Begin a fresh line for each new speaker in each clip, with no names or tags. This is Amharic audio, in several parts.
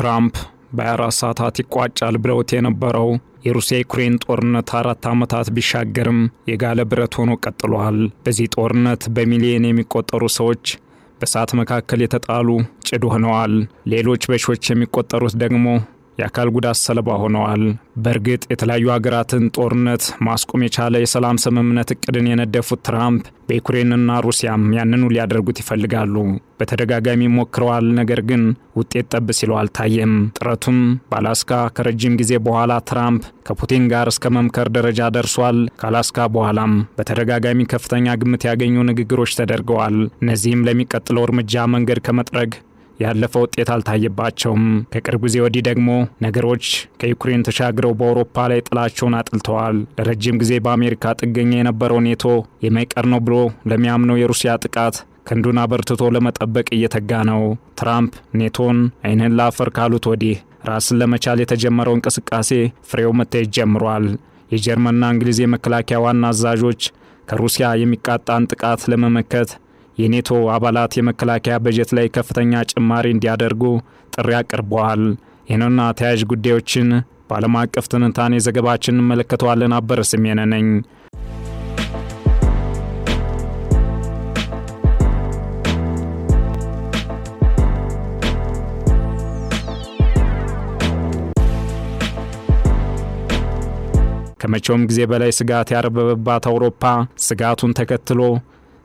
ትራምፕ በ24 ሰዓታት ይቋጫል ብለውት የነበረው የሩሲያ ዩክሬን ጦርነት 4 ዓመታት ቢሻገርም የጋለ ብረት ሆኖ ቀጥሏል። በዚህ ጦርነት በሚሊዮን የሚቆጠሩ ሰዎች በእሳት መካከል የተጣሉ ጭድ ሆነዋል። ሌሎች በሺዎች የሚቆጠሩት ደግሞ የአካል ጉዳት ሰለባ ሆነዋል። በእርግጥ የተለያዩ ሀገራትን ጦርነት ማስቆም የቻለ የሰላም ስምምነት እቅድን የነደፉት ትራምፕ በዩክሬንና ሩሲያም ያንኑ ሊያደርጉት ይፈልጋሉ። በተደጋጋሚ ሞክረዋል፣ ነገር ግን ውጤት ጠብ ሲለው አልታየም። ጥረቱም በአላስካ ከረጅም ጊዜ በኋላ ትራምፕ ከፑቲን ጋር እስከ መምከር ደረጃ ደርሷል። ከአላስካ በኋላም በተደጋጋሚ ከፍተኛ ግምት ያገኙ ንግግሮች ተደርገዋል። እነዚህም ለሚቀጥለው እርምጃ መንገድ ከመጥረግ ያለፈ ውጤት አልታየባቸውም። ከቅርብ ጊዜ ወዲህ ደግሞ ነገሮች ከዩክሬን ተሻግረው በአውሮፓ ላይ ጥላቸውን አጥልተዋል። ለረጅም ጊዜ በአሜሪካ ጥገኛ የነበረው ኔቶ የማይቀር ነው ብሎ ለሚያምነው የሩሲያ ጥቃት ክንዱን አበርትቶ ለመጠበቅ እየተጋ ነው። ትራምፕ ኔቶን ዓይንህን ላፈር ካሉት ወዲህ ራስን ለመቻል የተጀመረው እንቅስቃሴ ፍሬው መታየት ጀምሯል። የጀርመንና እንግሊዝ የመከላከያ ዋና አዛዦች ከሩሲያ የሚቃጣን ጥቃት ለመመከት የኔቶ አባላት የመከላከያ በጀት ላይ ከፍተኛ ጭማሪ እንዲያደርጉ ጥሪ አቅርበዋል። ይህንና ተያያዥ ጉዳዮችን በዓለም አቀፍ ትንታኔ ዘገባችን እንመለከተዋለን። አበረ ስሜነ ነኝ። ከመቼውም ጊዜ በላይ ስጋት ያረበበባት አውሮፓ ስጋቱን ተከትሎ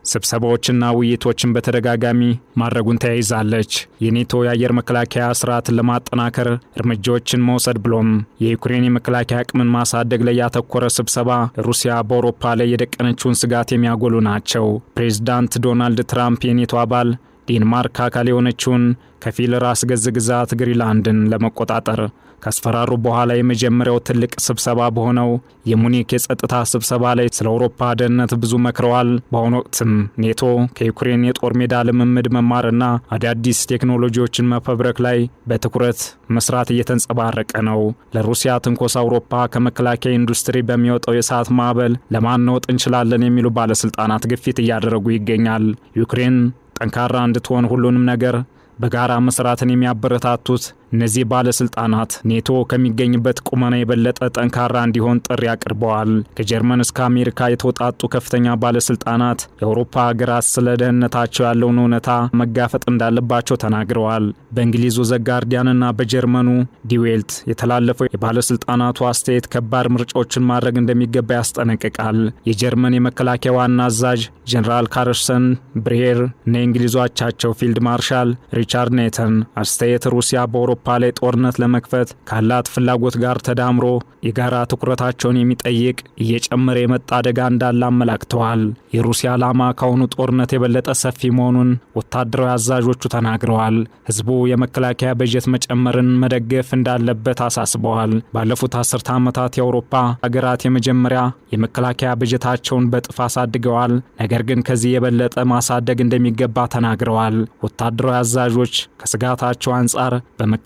ስብሰባዎችና ውይይቶችን በተደጋጋሚ ማድረጉን ተያይዛለች። የኔቶ የአየር መከላከያ ስርዓትን ለማጠናከር እርምጃዎችን መውሰድ ብሎም የዩክሬን የመከላከያ አቅምን ማሳደግ ላይ ያተኮረ ስብሰባ ሩሲያ በአውሮፓ ላይ የደቀነችውን ስጋት የሚያጎሉ ናቸው። ፕሬዝዳንት ዶናልድ ትራምፕ የኔቶ አባል ዴንማርክ አካል የሆነችውን ከፊል ራስ ገዝ ግዛት ግሪንላንድን ለመቆጣጠር ካስፈራሩ በኋላ የመጀመሪያው ትልቅ ስብሰባ በሆነው የሙኒክ የጸጥታ ስብሰባ ላይ ስለ አውሮፓ ደህንነት ብዙ መክረዋል። በአሁኑ ወቅትም ኔቶ ከዩክሬን የጦር ሜዳ ልምምድ መማርና አዳዲስ ቴክኖሎጂዎችን መፈብረክ ላይ በትኩረት መስራት እየተንጸባረቀ ነው። ለሩሲያ ትንኮሳ አውሮፓ ከመከላከያ ኢንዱስትሪ በሚወጣው የሰዓት ማዕበል ለማናወጥ እንችላለን የሚሉ ባለስልጣናት ግፊት እያደረጉ ይገኛል። ዩክሬን ጠንካራ እንድትሆን ሁሉንም ነገር በጋራ መስራትን የሚያበረታቱት እነዚህ ባለስልጣናት ኔቶ ከሚገኝበት ቁመና የበለጠ ጠንካራ እንዲሆን ጥሪ አቅርበዋል። ከጀርመን እስከ አሜሪካ የተወጣጡ ከፍተኛ ባለስልጣናት የአውሮፓ ሀገራት ስለ ደህንነታቸው ያለውን እውነታ መጋፈጥ እንዳለባቸው ተናግረዋል። በእንግሊዙ ዘ ጋርዲያንና በጀርመኑ ዲዌልት የተላለፈው የባለስልጣናቱ አስተያየት ከባድ ምርጫዎችን ማድረግ እንደሚገባ ያስጠነቅቃል። የጀርመን የመከላከያ ዋና አዛዥ ጀነራል ካርሰን ብሬር እና የእንግሊዙ አቻቸው ፊልድ ማርሻል ሪቻርድ ኔተን አስተያየት ሩሲያ በአውሮፓ ላይ ጦርነት ለመክፈት ካላት ፍላጎት ጋር ተዳምሮ የጋራ ትኩረታቸውን የሚጠይቅ እየጨመረ የመጣ አደጋ እንዳለ አመላክተዋል። የሩሲያ ዓላማ ካሁኑ ጦርነት የበለጠ ሰፊ መሆኑን ወታደራዊ አዛዦቹ ተናግረዋል። ህዝቡ የመከላከያ በጀት መጨመርን መደገፍ እንዳለበት አሳስበዋል። ባለፉት 10 ዓመታት የአውሮፓ ሀገራት የመጀመሪያ የመከላከያ በጀታቸውን በጥፍ አሳድገዋል። ነገር ግን ከዚህ የበለጠ ማሳደግ እንደሚገባ ተናግረዋል። ወታደራዊ አዛዦች ከስጋታቸው አንጻር በመከላከያና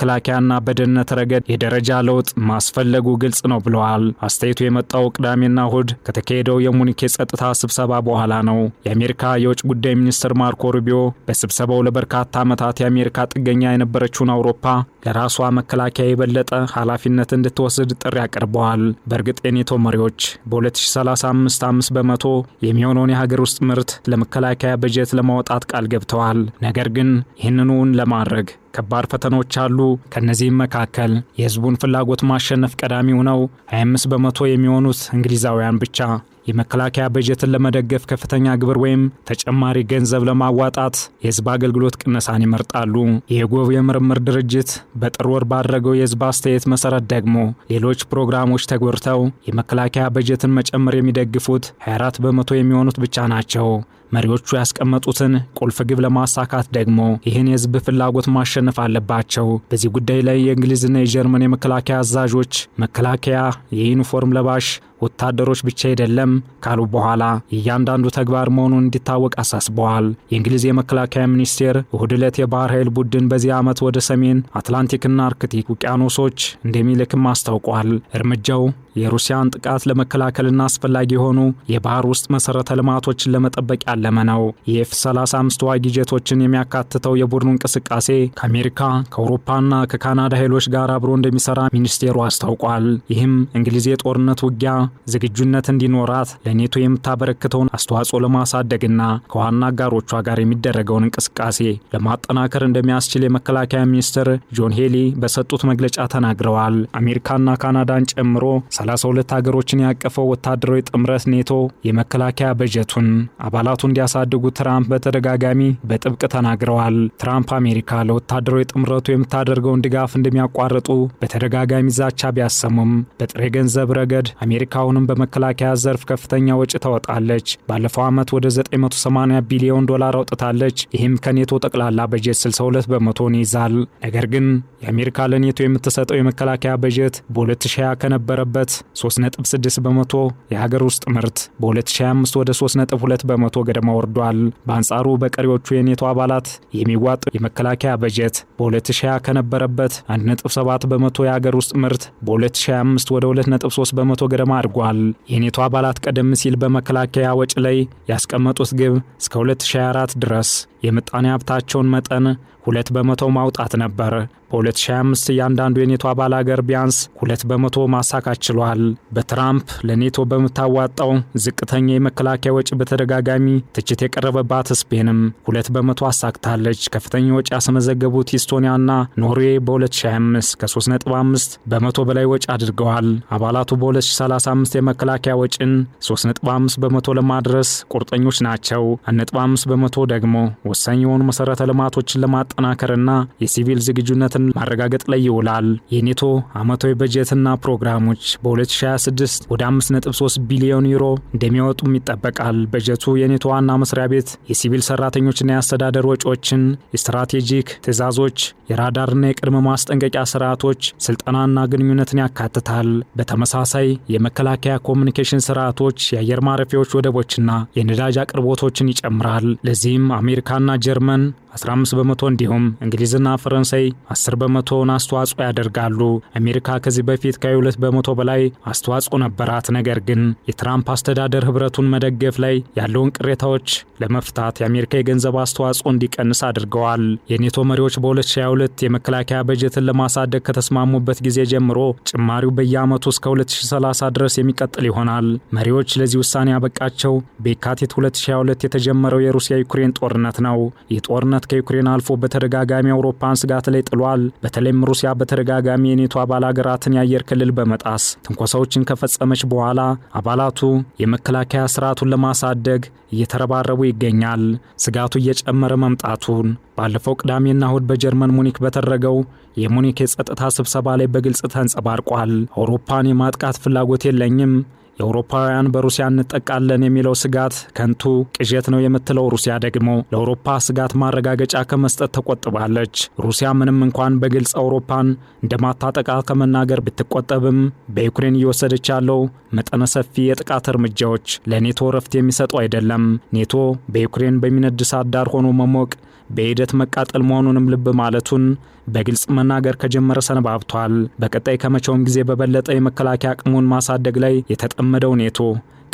በደህንነት ረገድ የደረጃ ለውጥ ማስፈለጉ ግልጽ ነው ብለዋል። አስተያየቱ የመጣው ቅዳሜና እሁድ ከተካሄደው የሙኒክ የጸጥታ ስብሰባ በኋላ ነው። የአሜሪካ የውጭ ጉዳይ ሚኒስትር ማርኮ ሩቢዮ በስብሰባው ለበርካታ ዓመታት የአሜሪካ ጥገኛ የነበረችውን አውሮፓ ለራሷ መከላከያ የበለጠ ኃላፊነት እንድትወስድ ጥሪ አቅርበዋል። በእርግጥ የኔቶ መሪዎች በ2035 5% የሚሆነውን የሀገር ውስጥ ምርት ለመከላከያ በጀት ለማውጣት ቃል ገብተዋል። ነገር ግን ይህንኑን ለማድረግ ከባድ ፈተናዎች አሉ። ከነዚህም መካከል የህዝቡን ፍላጎት ማሸነፍ ቀዳሚው ነው። 25% የሚሆኑት እንግሊዛውያን ብቻ የመከላከያ በጀትን ለመደገፍ ከፍተኛ ግብር ወይም ተጨማሪ ገንዘብ ለማዋጣት የህዝብ አገልግሎት ቅነሳን ይመርጣሉ። የጎቭ የምርምር ድርጅት በጥር ወር ባደረገው የህዝብ አስተያየት መሰረት ደግሞ ሌሎች ፕሮግራሞች ተጎድተው የመከላከያ በጀትን መጨመር የሚደግፉት 24% የሚሆኑት ብቻ ናቸው። መሪዎቹ ያስቀመጡትን ቁልፍ ግብ ለማሳካት ደግሞ ይህን የህዝብ ፍላጎት ማሸነፍ አለባቸው። በዚህ ጉዳይ ላይ የእንግሊዝና የጀርመን የመከላከያ አዛዦች መከላከያ የዩኒፎርም ለባሽ ወታደሮች ብቻ አይደለም ካሉ በኋላ እያንዳንዱ ተግባር መሆኑን እንዲታወቅ አሳስበዋል። የእንግሊዝ የመከላከያ ሚኒስቴር እሁድ ዕለት የባህር ኃይል ቡድን በዚህ ዓመት ወደ ሰሜን አትላንቲክና አርክቲክ ውቅያኖሶች እንደሚልክም አስታውቋል። እርምጃው የሩሲያን ጥቃት ለመከላከልና አስፈላጊ የሆኑ የባህር ውስጥ መሰረተ ልማቶችን ለመጠበቅ ያለመ ያለመ ነው። የኤፍ-35 ተዋጊ ጄቶችን የሚያካትተው የቡድኑ እንቅስቃሴ ከአሜሪካ ከአውሮፓና ከካናዳ ኃይሎች ጋር አብሮ እንደሚሰራ ሚኒስቴሩ አስታውቋል። ይህም እንግሊዝ የጦርነት ውጊያ ዝግጁነት እንዲኖራት ለኔቶ የምታበረክተውን አስተዋጽኦ ለማሳደግና ከዋና አጋሮቿ ጋር የሚደረገውን እንቅስቃሴ ለማጠናከር እንደሚያስችል የመከላከያ ሚኒስትር ጆን ሄሊ በሰጡት መግለጫ ተናግረዋል። አሜሪካና ካናዳን ጨምሮ 32 ሀገሮችን ያቀፈው ወታደራዊ ጥምረት ኔቶ የመከላከያ በጀቱን አባላቱ እንዲያሳድጉ ትራምፕ በተደጋጋሚ በጥብቅ ተናግረዋል። ትራምፕ አሜሪካ ለወታደራዊ ጥምረቱ የምታደርገውን ድጋፍ እንደሚያቋርጡ በተደጋጋሚ ዛቻ ቢያሰሙም በጥሬ ገንዘብ ረገድ አሜሪካውንም በመከላከያ ዘርፍ ከፍተኛ ወጪ ታወጣለች። ባለፈው ዓመት ወደ 980 ቢሊዮን ዶላር አውጥታለች። ይህም ከኔቶ ጠቅላላ በጀት 62 በመቶን ይዛል። ነገር ግን የአሜሪካ ለኔቶ የምትሰጠው የመከላከያ በጀት በ2020 ከነበረበት 3.6 በመቶ የሀገር ውስጥ ምርት በ2025 ወደ 3.2 በመቶ ገደማ ወርዷል። በአንጻሩ በቀሪዎቹ የኔቶ አባላት የሚዋጣው የመከላከያ በጀት በ2020 ከነበረበት 1.7 በመቶ የሀገር ውስጥ ምርት በ2025 ወደ 2.3 በመቶ ገደማ አድጓል። የኔቶ አባላት ቀደም ሲል በመከላከያ ወጪ ላይ ያስቀመጡት ግብ እስከ 2024 ድረስ የምጣኔ ሀብታቸውን መጠን 2 በመቶ ማውጣት ነበር። በ2025 እያንዳንዱ የኔቶ አባል ሀገር ቢያንስ 2 በመቶ ማሳካት ችሏል። በትራምፕ ለኔቶ በምታዋጣው ዝቅተኛ የመከላከያ ወጪ በተደጋጋሚ ትችት የቀረበባት ስፔንም 2 በመቶ አሳክታለች። ከፍተኛ ወጪ ያስመዘገቡት ኢስቶኒያና ኖርዌይ በ2025 ከ3.5 በመቶ በላይ ወጪ አድርገዋል። አባላቱ በ2035 የመከላከያ ወጪን 3.5 በመቶ ለማድረስ ቁርጠኞች ናቸው። 1.5 በመቶ ደግሞ ወሳኝ የሆኑ መሰረተ ልማቶችን ለማጠናከርና የሲቪል ዝግጁነትን ማረጋገጥ ላይ ይውላል። የኔቶ ዓመታዊ በጀትና ፕሮግራሞች በ2026 ወደ 5.3 ቢሊዮን ዩሮ እንደሚወጡም ይጠበቃል። በጀቱ የኔቶ ዋና መስሪያ ቤት የሲቪል ሰራተኞችና የአስተዳደር ወጪዎችን፣ የስትራቴጂክ ትዕዛዞች፣ የራዳርና የቅድመ ማስጠንቀቂያ ስርዓቶች፣ ስልጠናና ግንኙነትን ያካትታል። በተመሳሳይ የመከላከያ ኮሙኒኬሽን ስርዓቶች፣ የአየር ማረፊያዎች፣ ወደቦችና የነዳጅ አቅርቦቶችን ይጨምራል። ለዚህም አሜሪካና ጀርመን 15 በመቶ እንዲሁም እንግሊዝና ፈረንሳይ 10 በመቶውን አስተዋጽኦ ያደርጋሉ። አሜሪካ ከዚህ በፊት ከ2 በመቶ በላይ አስተዋጽኦ ነበራት። ነገር ግን የትራምፕ አስተዳደር ህብረቱን መደገፍ ላይ ያለውን ቅሬታዎች ለመፍታት የአሜሪካ የገንዘብ አስተዋጽኦ እንዲቀንስ አድርገዋል። የኔቶ መሪዎች በ2022 የመከላከያ በጀትን ለማሳደግ ከተስማሙበት ጊዜ ጀምሮ ጭማሪው በየዓመቱ እስከ 2030 ድረስ የሚቀጥል ይሆናል። መሪዎች ለዚህ ውሳኔ ያበቃቸው በየካቲት 2022 የተጀመረው የሩሲያ ዩክሬን ጦርነት ነው። ይህ ጦርነት ከዩክሬን አልፎ በተደጋጋሚ አውሮፓን ስጋት ላይ ጥሏል። በተለይም ሩሲያ በተደጋጋሚ የኔቶ አባል ሀገራትን የአየር ክልል በመጣስ ትንኮሳዎችን ከፈጸመች በኋላ አባላቱ የመከላከያ ስርዓቱን ለማሳደግ እየተረባረቡ ይገኛል። ስጋቱ እየጨመረ መምጣቱን ባለፈው ቅዳሜና እሁድ በጀርመን ሙኒክ በተደረገው የሙኒክ የጸጥታ ስብሰባ ላይ በግልጽ ተንጸባርቋል። አውሮፓን የማጥቃት ፍላጎት የለኝም፣ የአውሮፓውያን በሩሲያ እንጠቃለን የሚለው ስጋት ከንቱ ቅዠት ነው የምትለው ሩሲያ ደግሞ ለአውሮፓ ስጋት ማረጋገጫ ከመስጠት ተቆጥባለች። ሩሲያ ምንም እንኳን በግልጽ አውሮፓን እንደማታጠቃ ከመናገር ብትቆጠብም በዩክሬን እየወሰደች ያለው መጠነ ሰፊ የጥቃት እርምጃዎች ለኔቶ ረፍት የሚሰጡ አይደለም። ኔቶ በዩክሬን በሚነድ እሳት ዳር ሆኖ መሞቅ በሂደት መቃጠል መሆኑንም ልብ ማለቱን በግልጽ መናገር ከጀመረ ሰነባብቷል። በቀጣይ ከመቼውም ጊዜ በበለጠ የመከላከያ አቅሙን ማሳደግ ላይ የተጠመደው ኔቶ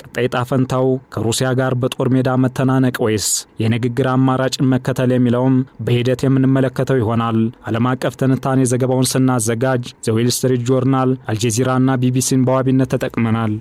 ቀጣይ ጣፈንታው ከሩሲያ ጋር በጦር ሜዳ መተናነቅ ወይስ የንግግር አማራጭን መከተል የሚለውም በሂደት የምንመለከተው ይሆናል። ዓለም አቀፍ ትንታኔ ዘገባውን ስናዘጋጅ ዘ ዌል ስትሪት ጆርናል፣ አልጀዚራና ቢቢሲን በዋቢነት ተጠቅመናል።